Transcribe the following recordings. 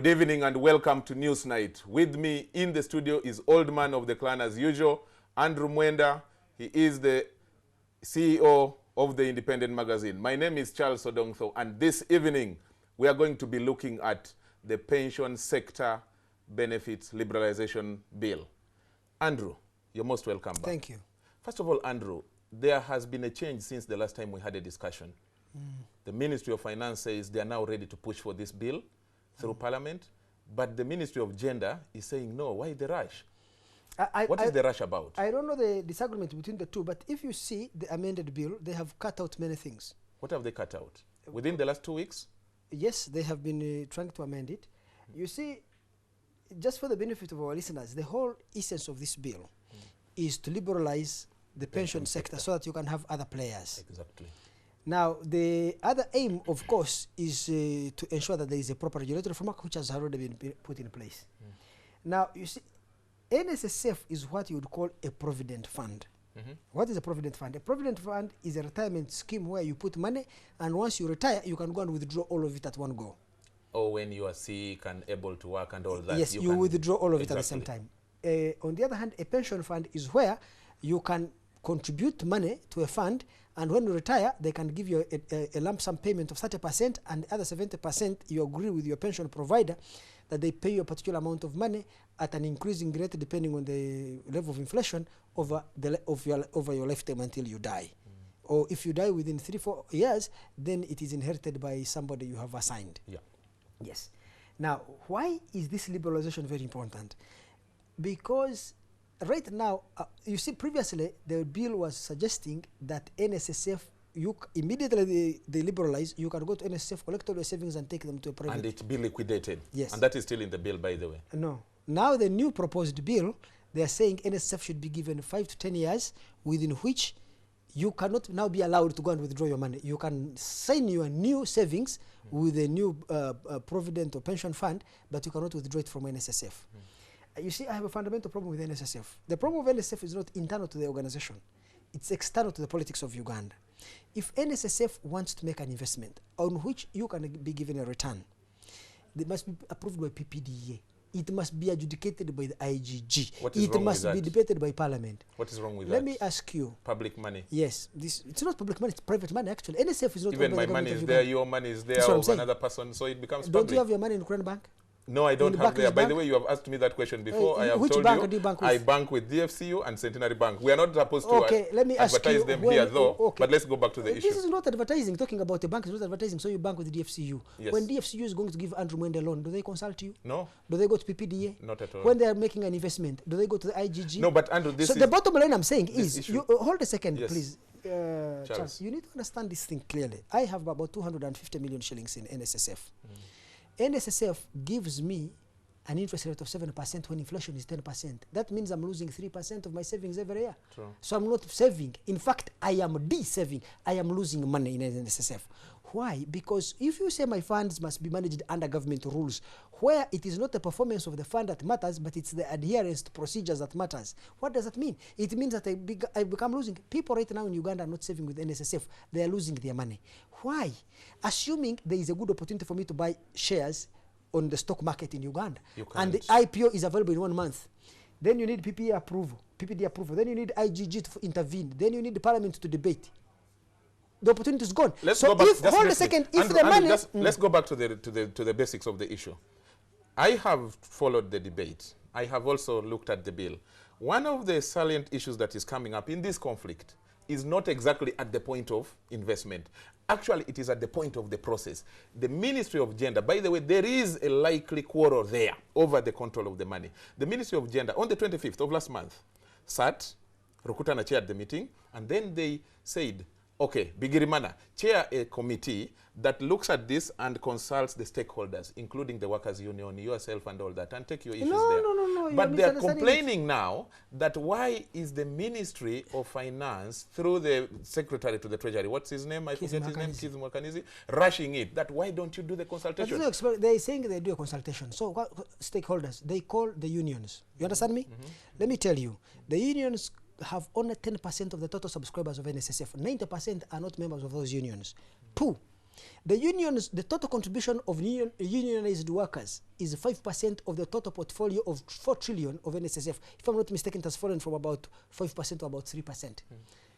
Good evening and welcome to Newsnight. With me in the studio is old man of the clan as usual, Andrew Mwenda. He is the CEO of the Independent magazine. My name is Charles Odongtho, and this evening we are going to be looking at the pension sector benefits liberalization bill. Andrew, you're most welcome back. Thank you. First of all, Andrew, there has been a change since the last time we had a discussion. The Ministry of Finance says they are now ready to push for this bill through Parliament, but the Ministry of Gender is saying no. Why the rush? What is the rush about? I don't know the disagreement between the two, but if you see the amended bill, they have cut out many things. What have they cut out? Within the last 2 weeks? Yes, they have been trying to amend it. You see, just for the benefit of our listeners, the whole essence of this bill is to liberalize the pension sector so that you can have other players. Exactly. Now, the other aim, of course, is to ensure that there is a proper regulatory framework which has already been put in place. Now, you see, NSSF is what you would call a provident fund. What is a provident fund? A provident fund is a retirement scheme where you put money, and once you retire, you can go and withdraw all of it at one go. Or when you are sick and able to work and all that. Yes, you withdraw all of it at the same time. On the other hand, a pension fund is where you can contribute money to a fund, and when you retire, they can give you a lump sum payment of 30%, and the other 70% you agree with your pension provider that they pay you a particular amount of money at an increasing rate depending on the level of inflation over your lifetime until you die. Or if you die within 3-4 years, then it is inherited by somebody you have assigned. Yeah. Yes. Now, why is this liberalization very important? Because right now, you see, previously the bill was suggesting that NSSF, immediately they liberalize, you can go to NSSF, collect all your savings and take them to a private. And it be liquidated. Yes. And that is still in the bill, by the way. No. Now the new proposed bill, they are saying NSSF should be given 5 to 10 years within which you cannot now be allowed to go and withdraw your money. You can sign your new savings with a new provident or pension fund, but you cannot withdraw it from NSSF. You see, I have a fundamental problem with NSSF. The problem of NSSF is not internal to the organization. It's external to the politics of Uganda. If NSSF wants to make an investment on which you can be given a return, it must be approved by PPDA. It must be adjudicated by the IGG. What is it wrong must with be that? debated by Parliament. What is wrong with that? Let me ask you. Public money. Yes, it's not public money, it's private money actually. NSSF is not even owned by my the money government is of there, Uganda. your money is there, That's what I'm of saying. another person, so it becomes Don't public. you have your money in Ukraine Bank? No, I don't In have there. By Barclays the Bank? way, you have asked me that question before. I have Which told bank you do you bank with? I bank with DFCU and Centenary Bank. We are not supposed to Let me ask advertise you them when, here, though. okay. But let's go back to the issue. This is not advertising. Talking about a bank is not advertising. So you bank with the DFCU. Yes. When DFCU is going to give Andrew Mwenda a loan, do they consult you? No, Do they go to PPDA? not at all. When they are making an investment, do they go to the IGG? No, but Andrew, this so is... the bottom line I'm saying this is, issue. you hold a second, Yes. please. Charles, you need to understand this thing clearly. I have about 250 million shillings in NSSF. NSSF gives me an interest rate of 7% when inflation is 10%. That means I'm losing 3% of my savings every year. True. So I'm not saving. In fact, I am de-saving. I am losing money in NSSF. Why? Because if you say my funds must be managed under government rules, where it is not the performance of the fund that matters, but it's the adherence to procedures that matters. What does that mean? It means that I become losing. People right now in Uganda are not saving with NSSF. They are losing their money. Why? Assuming there is a good opportunity for me to buy shares on the stock market in Uganda, and the IPO is available in 1 month, then you need PPD approval, then you need IGG to intervene, then you need the Parliament to debate. The opportunity is gone. Let's so go back. If, hold a second, if Andrew, the money... let's go back to the basics of the issue. I have followed the debate. I have also looked at the bill. One of the salient issues that is coming up in this conflict is not exactly at the point of investment. Actually, it is at the point of the process. The Ministry of Gender, by the way, there is a likely quarrel there over the control of the money. The Ministry of Gender, on the 25th of last month, sat, Rukutana chaired the meeting, and then they said, okay, Bigirimana, chair a committee that looks at this and consults the stakeholders, including the workers' union, yourself and all that, and take your issues there. No. But they are complaining now that why is the Ministry of Finance, through the Secretary to the Treasury, what's his name? I forget his name, Keith Mwakanizi, rushing it. That why don't you do the consultation? They're saying they do a consultation. So stakeholders, they call the unions. You understand me? Let me tell you, the unions have only 10% of the total subscribers of NSSF. 90% are not members of those unions. 2, The unions, the total contribution of unionized workers is 5% of the total portfolio of 4 trillion of NSSF. If I'm not mistaken, it has fallen from about 5% to about 3%.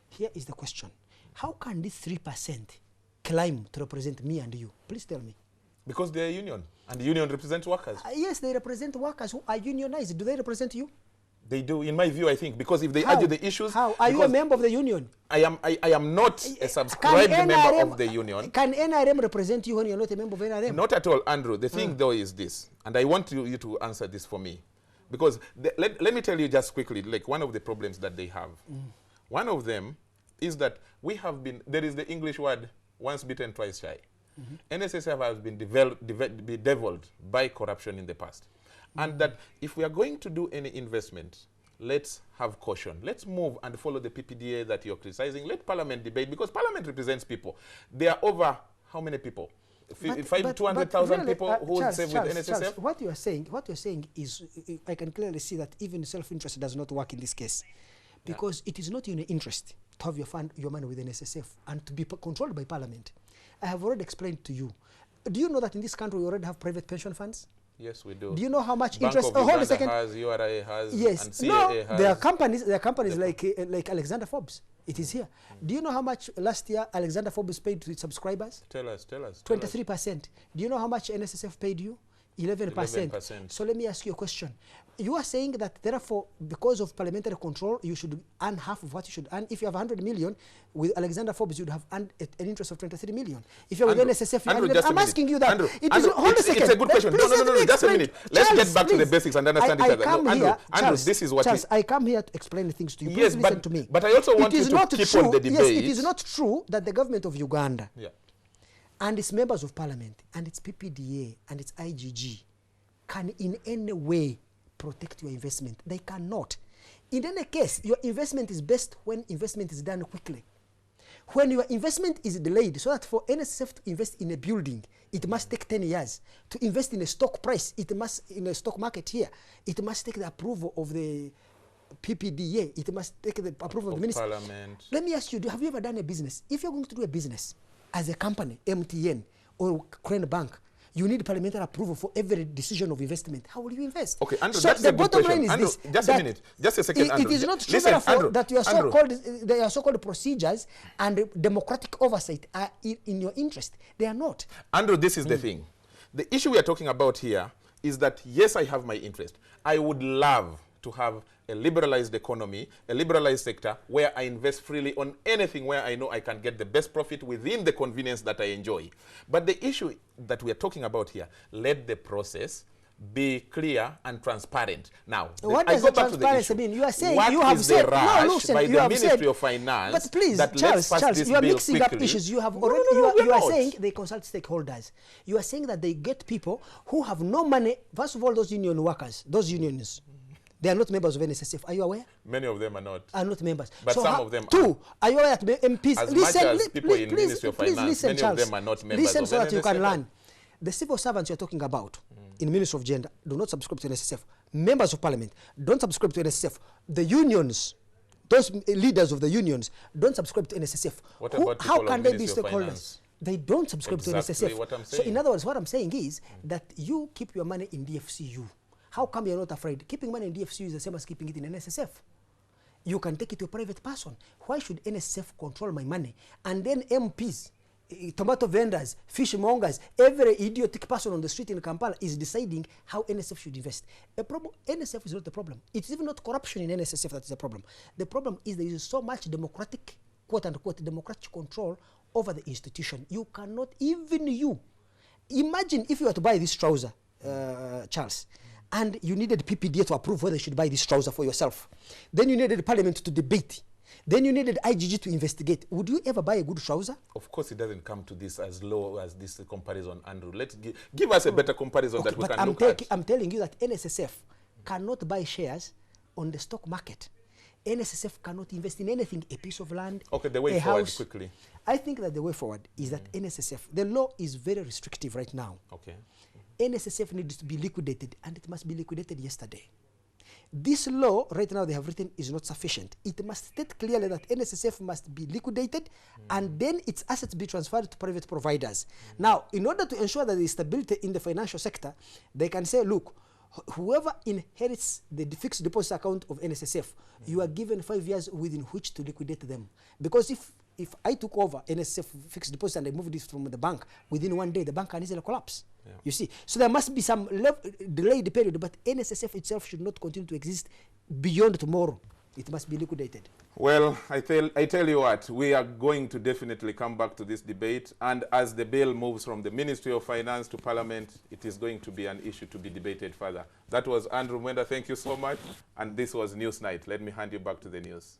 Here is the question. How can this 3% climb to represent me and you? Please tell me. Because they're a union, and the union represents workers. Yes, they represent workers who are unionized. Do they represent you? They do, in my view, I think, because if they argue the issues... How? Are you a member of the union? I am not a subscribed member of the union. Can NRM represent you when you're not a member of NRM? Not at all, Andrew. The thing, though, is this, and I want you to answer this for me, because let me tell you just quickly, like one of the problems that they have. One of them is that we have been, there is the English word, once bitten, twice shy. NSSF has been bedeviled by corruption in the past. And that if we are going to do any investment, let's have caution. Let's move and follow the PPDA that you're criticizing. Let Parliament debate, because Parliament represents people. There are over how many people? 200,000 really, people who save with NSSF? Charles, what you're saying is, I can clearly see that even self-interest does not work in this case. Because it is not in your interest to have your money with NSSF and to be controlled by Parliament. I have already explained to you. Do you know that in this country we already have private pension funds? Yes, we do. Do you know how much Bank interest? Of Hold a second. has, URA has, yes. and CAA no, has. There are companies like Alexander Forbes. It is here. Do you know how much last year Alexander Forbes paid to its subscribers? Tell us. 23%. Do you know how much NSSF paid you? 11%. So let me ask you a question. You are saying that therefore, because of parliamentary control, you should earn half of what you should earn. If you have 100 million, with Alexander Forbes, you'd have earned an interest of 23 million. If you're with NSSF, I'm asking you that. Andrew, hold a second. It's a good question. No, just a minute. Let's get back to the basics and understand each other. Andrew, this is what Charles, I come here to explain the things to you. Yes, listen to me. But I also want you to keep on the debate. Yes, it is not true that the government of Uganda and its members of parliament and its PPDA and its IGG can in any way protect your investment. They cannot. In any case, your investment is best when investment is done quickly. When your investment is delayed, so that for NSSF to invest in a building, it must take 10 years. To invest in a stock price, it must, in a stock market here, it must take the approval of the PPDA. It must take the approval of the minister. Parliament. Let me ask you, have you ever done a business? If you're going to do a business as a company, MTN or Crane Bank, you need parliamentary approval for every decision of investment. How will you invest? Okay, Andrew, so that's the a good bottom question. line is Andrew, this. Just a minute. Just a second, Andrew. It is not true, Listen, Andrew, that your so-called procedures and democratic oversight are in your interest. They are not. Andrew, this is the thing. The issue we are talking about here is that, yes, I have my interest. I would love to have a liberalized economy, a liberalized sector where I invest freely on anything where I know I can get the best profit within the convenience that I enjoy. But the issue that we are talking about here, let the process be clear and transparent. Now, what does transparency mean? You are saying you have said no, listen, by the Ministry of Finance. But please, that Charles, you are mixing up issues. You have already. You are saying they consult stakeholders. You are saying that they get people who have no money. First of all, those union workers, those unions. They are not members of NSSF. Are you aware? Many of them are not. Are not members. But so some of them are. Are you aware that MPs... As much as people in Ministry of Finance, many of them are not members listen of so that NSSF. you can learn. The civil servants you're talking about in Ministry of Gender do not subscribe to NSSF. Members of Parliament don't subscribe to NSSF. The unions, those leaders of the unions, don't subscribe to NSSF. What about how people can of they be Ministry of stakeholders? Finance? They don't subscribe to NSSF. What I'm so saying. in other words, what I'm saying is that you keep your money in DFCU. How come you're not afraid? Keeping money in DFCU is the same as keeping it in NSSF. You can take it to a private person. Why should NSSF control my money? And then MPs, tomato vendors, fishmongers, every idiotic person on the street in Kampala is deciding how NSSF should invest. NSSF is not the problem. It's even not corruption in NSSF that is the problem. The problem is there is so much democratic, quote-unquote, democratic control over the institution. You cannot, even you. Imagine if you were to buy this trouser, Charles, and you needed PPDA to approve whether you should buy this trouser for yourself. Then you needed Parliament to debate. Then you needed IGG to investigate. Would you ever buy a good trouser? Of course, it doesn't come to this as low as this comparison, Andrew. Let's give us a better comparison that we can look at. I'm telling you that NSSF cannot buy shares on the stock market. NSSF cannot invest in anything, a piece of land, okay, the way a forward house. Quickly. I think that the way forward is that NSSF, the law is very restrictive right now. Okay. NSSF needs to be liquidated, and it must be liquidated yesterday. this law right now they have written is not sufficient. It must state clearly that NSSF must be liquidated and then its assets be transferred to private providers. Now, in order to ensure that there is stability in the financial sector, they can say, look, whoever inherits the fixed deposit account of NSSF, you are given 5 years within which to liquidate them. Because if I took over NSSF fixed deposit and I moved this from the bank, within 1 day, the bank can easily collapse. Yeah. You see, so there must be some delayed period, but NSSF itself should not continue to exist beyond tomorrow. It must be liquidated. Well, I tell you what, we are going to definitely come back to this debate, and as the bill moves from the Ministry of Finance to Parliament, it is going to be an issue to be debated further. That was Andrew Mwenda. Thank you so much, and this was Newsnight. Let me hand you back to the news.